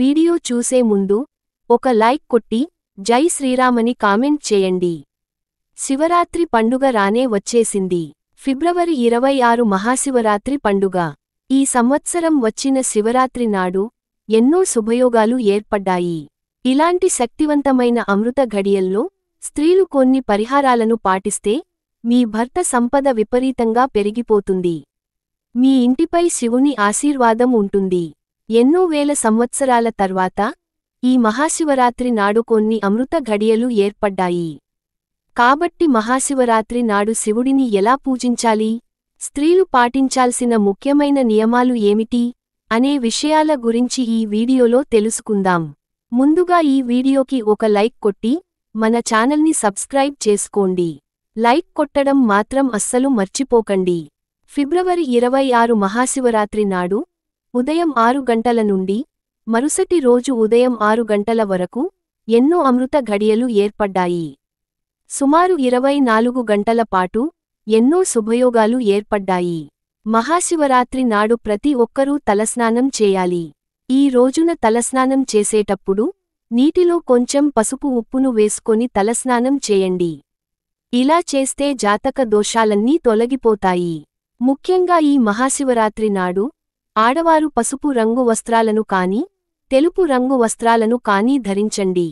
Video చూసే ముందు ఒక లైక్ కొట్టి జై శ్రీరామని కామెంట్ చేయండి. శివరాత్రి పండుగ రానే వచ్చేసింది. ఫిబ్రవరి 26 మహాశివరాత్రి పండుగ. ఈ సంవత్సరం వచ్చిన శివరాత్రి నాడు ఎన్నో శుభయోగాలు ఏర్పడ్డాయి. ఇలాంటి శక్తివంతమైన అమృత ఘడియల్లో స్త్రీలు కొన్ని పరిహారాలను పాటిస్తే మీ భర్త సంపద విపరీతంగా పెరిగిపోతుంది. మీ ఇంటిపై శివుని ఆశీర్వాదం ఉంటుంది. ఎన్నో వేల సంవత్సరాల తర్వాత ఈ మహాశివరాత్రి నాడు కొన్ని అమృత ఘడియలు ఏర్పడ్డాయి. కాబట్టి మహాశివరాత్రి నాడు శివుడిని ఎలా పూజించాలి, స్త్రీలు పాటించాల్సిన ముఖ్యమైన నియమాలు ఏమిటి అనే విషయాల గురించి ఈ వీడియోలో తెలుసుకుందాం. ముందుగా ఈ వీడియోకి ఒక లైక్ కొట్టి మన ఛానల్ని సబ్స్క్రైబ్ చేసుకోండి. లైక్ కొట్టడం మాత్రం అస్సలు మర్చిపోకండి. ఫిబ్రవరి 26 మహాశివరాత్రి నాడు ఉదయం 6 గంటల నుండి మరుసటి రోజు ఉదయం 6 గంటల వరకు ఎన్నో అమృత ఘడియలు ఏర్పడ్డాయి. సుమారు 24 గంటల పాటు ఎన్నో శుభయోగాలు ఏర్పడ్డాయి. మహాశివరాత్రి నాడు ప్రతి ఒక్కరూ తలస్నానం చేయాలి. ఈ రోజున తలస్నానం చేసేటప్పుడు నీటిలో కొంచెం పసుపు ఉప్పును వేసుకొని తలస్నానం చేయండి. ఇలా చేస్తే జాతక దోషాలన్నీ తొలగిపోతాయి. ముఖ్యంగా ఈ మహాశివరాత్రి నాడు ఆడవారు పసుపు రంగు వస్త్రాలను కానీ తెలుపు రంగు వస్త్రాలను కానీ ధరించండి.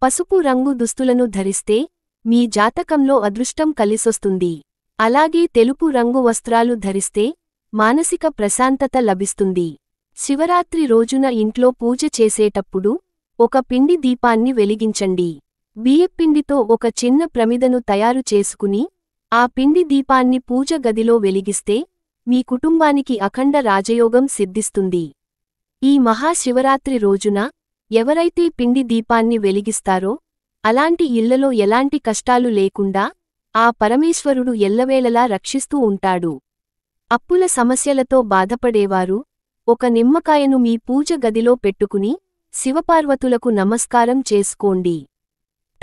పసుపు రంగు దుస్తులను ధరిస్తే మీ జాతకంలో అదృష్టం కలిసొస్తుంది. అలాగే తెలుపు రంగు వస్త్రాలు ధరిస్తే మానసిక ప్రశాంతత లభిస్తుంది. శివరాత్రి రోజున ఇంట్లో పూజ చేసేటప్పుడు ఒక పిండి దీపాన్ని వెలిగించండి. బియ్యపిండితో ఒక చిన్న ప్రమిదను తయారు చేసుకుని ఆ పిండి దీపాన్ని పూజ గదిలో వెలిగిస్తే మీ కుటుంబానికి అఖండ రాజయోగం సిద్ధిస్తుంది. ఈ మహాశివరాత్రి రోజున ఎవరైతే పిండి దీపాన్ని వెలిగిస్తారో అలాంటి ఇళ్లలో ఎలాంటి కష్టాలు లేకుండా ఆ పరమేశ్వరుడు ఎల్లవేళలా రక్షిస్తూ ఉంటాడు. అప్పుల సమస్యలతో బాధపడేవారు ఒక నిమ్మకాయను మీ పూజ గదిలో పెట్టుకుని శివపార్వతులకు నమస్కారం చేసుకోండి.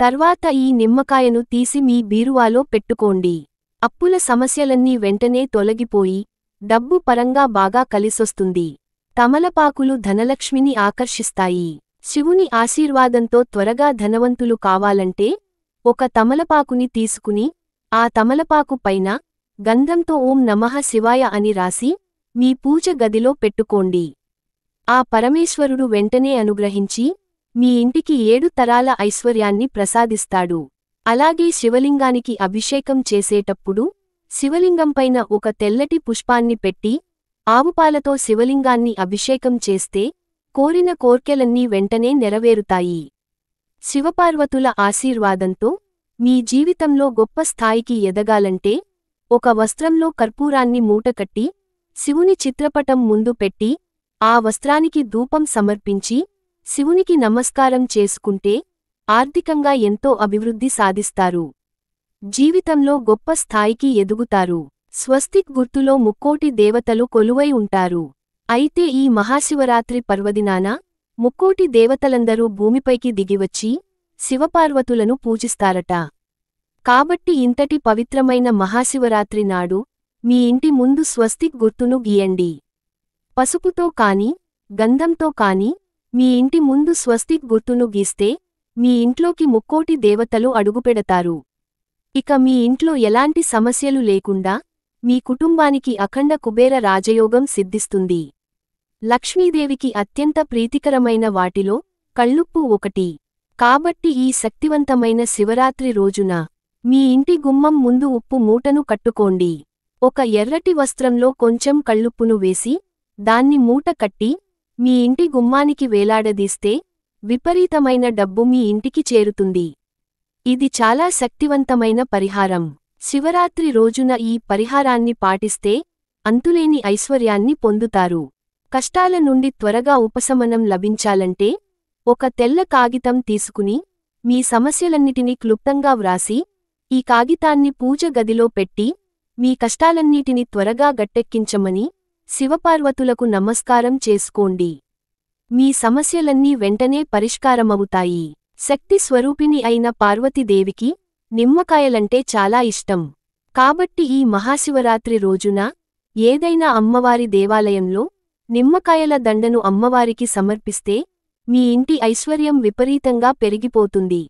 తర్వాత ఈ నిమ్మకాయను తీసి మీ బీరువాలో పెట్టుకోండి. అప్పుల సమస్యలన్నీ వెంటనే తొలగిపోయి డబ్బు పరంగా బాగా కలిసొస్తుంది. తమలపాకులు ధనలక్ష్మిని ఆకర్షిస్తాయి. శివుని ఆశీర్వాదంతో త్వరగా ధనవంతులు కావాలంటే ఒక తమలపాకుని తీసుకుని ఆ తమలపాకు పైన గంధంతో ఓం నమః శివాయ అని రాసి మీ పూజ గదిలో పెట్టుకోండి. ఆ పరమేశ్వరుడు వెంటనే అనుగ్రహించి మీ ఇంటికి 7 తరాల ఐశ్వర్యాన్ని ప్రసాదిస్తాడు. అలాగే శివలింగానికి అభిషేకం చేసేటప్పుడు శివలింగంపైన ఒక తెల్లటి పుష్పాన్ని పెట్టి ఆవుపాలతో శివలింగాన్ని అభిషేకం చేస్తే కోరిన కోర్కెలన్నీ వెంటనే నెరవేరుతాయి. శివపార్వతుల ఆశీర్వాదంతో మీ జీవితంలో గొప్ప స్థాయికి ఎదగాలంటే ఒక వస్త్రంలో కర్పూరాన్ని మూటకట్టి శివుని చిత్రపటం ముందు పెట్టి ఆ వస్త్రానికి ధూపం సమర్పించి శివునికి నమస్కారం చేసుకుంటే ఆర్థికంగా ఎంతో అభివృద్ధి సాధిస్తారు. జీవితంలో గొప్ప స్థాయికి ఎదుగుతారు. స్వస్తిక్ గుర్తులో ముక్కోటి దేవతలు కొలువై ఉంటారు. అయితే ఈ మహాశివరాత్రి పర్వదినాన ముక్కోటి దేవతలందరూ భూమిపైకి దిగివచ్చి శివపార్వతులను పూజిస్తారట. కాబట్టి ఇంతటి పవిత్రమైన మహాశివరాత్రి నాడు మీ ఇంటి ముందు స్వస్తిక్ గుర్తును గీయండి. పసుపుతో కాని గంధంతో కాని మీ ఇంటి ముందు స్వస్తిక్ గుర్తును గీస్తే మీ ఇంట్లోకి ముక్కోటి దేవతలు అడుగుపెడతారు. ఇక మీ ఇంట్లో ఎలాంటి సమస్యలు లేకుండా మీ కుటుంబానికి అఖండ కుబేర రాజయోగం సిద్ధిస్తుంది. లక్ష్మీదేవికి అత్యంత ప్రీతికరమైన వాటిలో కళ్ళుప్పు ఒకటి. కాబట్టి ఈ శక్తివంతమైన శివరాత్రి రోజున మీ ఇంటి గుమ్మం ముందు ఉప్పు మూటను కట్టుకోండి. ఒక ఎర్రటి వస్త్రంలో కొంచెం కళ్ళుప్పును వేసి దాన్ని మూట కట్టి మీ ఇంటి గుమ్మానికి వేలాడదీస్తే విపరీతమైన డబ్బు మీ ఇంటికి చేరుతుంది. ఇది చాలా శక్తివంతమైన పరిహారం. శివరాత్రి రోజున ఈ పరిహారాన్ని పాటిస్తే అంతులేని ఐశ్వర్యాన్ని పొందుతారు. కష్టాల నుండి త్వరగా ఉపశమనం లభించాలంటే ఒక తెల్ల కాగితం తీసుకుని మీ సమస్యలన్నిటినీ క్లుప్తంగా వ్రాసి ఈ కాగితాన్ని పూజ గదిలో పెట్టి మీ కష్టాలన్నిటినీ త్వరగా గట్టెక్కించమని శివపార్వతులకు నమస్కారం చేసుకోండి. మీ సమస్యలన్నీ వెంటనే పరిష్కారమవుతాయి. శక్తి స్వరూపిణి అయిన పార్వతీదేవికి నిమ్మకాయలంటే చాలా ఇష్టం. కాబట్టి ఈ మహాశివరాత్రి రోజున ఏదైనా అమ్మవారి దేవాలయంలో నిమ్మకాయల దండను అమ్మవారికి సమర్పిస్తే మీ ఇంటి ఐశ్వర్యం విపరీతంగా పెరిగిపోతుంది.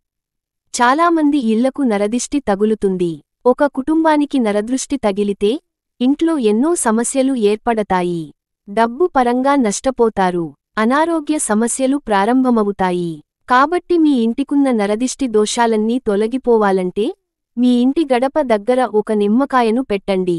చాలామంది ఇళ్లకు నరదిష్టి తగులుతుంది. ఒక కుటుంబానికి నరదృష్టి తగిలితే ఇంట్లో ఎన్నో సమస్యలు ఏర్పడతాయి. డబ్బు పరంగా నష్టపోతారు. అనారోగ్య సమస్యలు ప్రారంభమవుతాయి. కాబట్టి మీ ఇంటికున్న నరదిష్టి దోషాలన్నీ తొలగిపోవాలంటే మీ ఇంటి గడప దగ్గర ఒక నిమ్మకాయను పెట్టండి.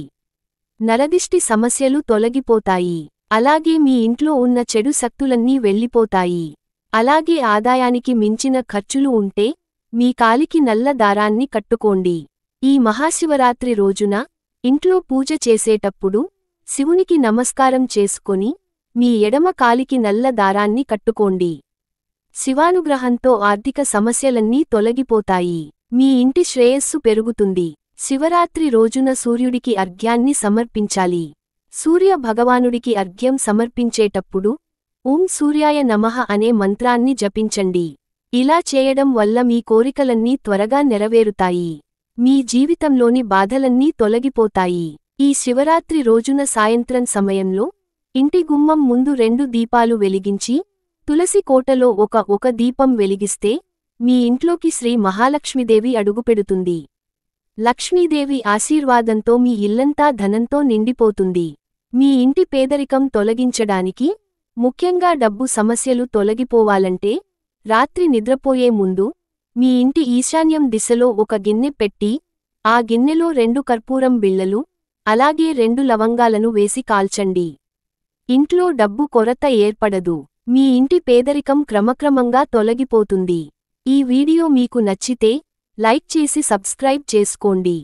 నరదిష్టి సమస్యలు తొలగిపోతాయి. అలాగే మీ ఇంట్లో ఉన్న చెడు శక్తులన్నీ వెళ్ళిపోతాయి. అలాగే ఆదాయానికి మించిన ఖర్చులు ఉంటే మీ కాలికి నల్ల దారాన్ని కట్టుకోండి. ఈ మహాశివరాత్రి రోజున ఇంట్లో పూజ చేసేటప్పుడు శివునికి నమస్కారం చేసుకొని మీ ఎడమ కాలికి నల్ల దారాన్ని కట్టుకోండి. శివానుగ్రహంతో ఆర్థిక సమస్యలన్నీ తొలగిపోతాయి. మీ ఇంటి శ్రేయస్సు పెరుగుతుంది. శివరాత్రి రోజున సూర్యుడికి అర్ఘ్యాన్ని సమర్పించాలి. సూర్య భగవానుడికి అర్ఘ్యం సమర్పించేటప్పుడు ఓం సూర్యాయ నమః అనే మంత్రాన్ని జపించండి. ఇలా చేయడం వల్ల మీ కోరికలన్నీ త్వరగా నెరవేరుతాయి. మీ జీవితంలోని బాధలన్నీ తొలగిపోతాయి. ఈ శివరాత్రి రోజున సాయంత్రం సమయంలో ఇంటి గుమ్మం ముందు 2 దీపాలు వెలిగించి తులసి కోటలో ఒక దీపం వెలిగిస్తే మీ ఇంట్లోకి శ్రీ మహాలక్ష్మీదేవి అడుగుపెడుతుంది. లక్ష్మీదేవి ఆశీర్వాదంతో మీ ఇల్లంతా ధనంతో నిండిపోతుంది. మీ ఇంటి పేదరికం తొలగించడానికి, ముఖ్యంగా డబ్బు సమస్యలు తొలగిపోవాలంటే రాత్రి నిద్రపోయే ముందు మీ ఇంటి ఈశాన్యం దిశలో ఒక గిన్నె పెట్టి ఆ గిన్నెలో 2 కర్పూరం బిళ్లలు అలాగే 2 లవంగాలను వేసి కాల్చండి. ఇంట్లో డబ్బు కొరత ఏర్పడదు. మీ ఇంటి పేదరికం క్రమక్రమంగా తొలగిపోతుంది. ఈ వీడియో మీకు నచ్చితే లైక్ చేసి సబ్స్క్రైబ్ చేసుకోండి.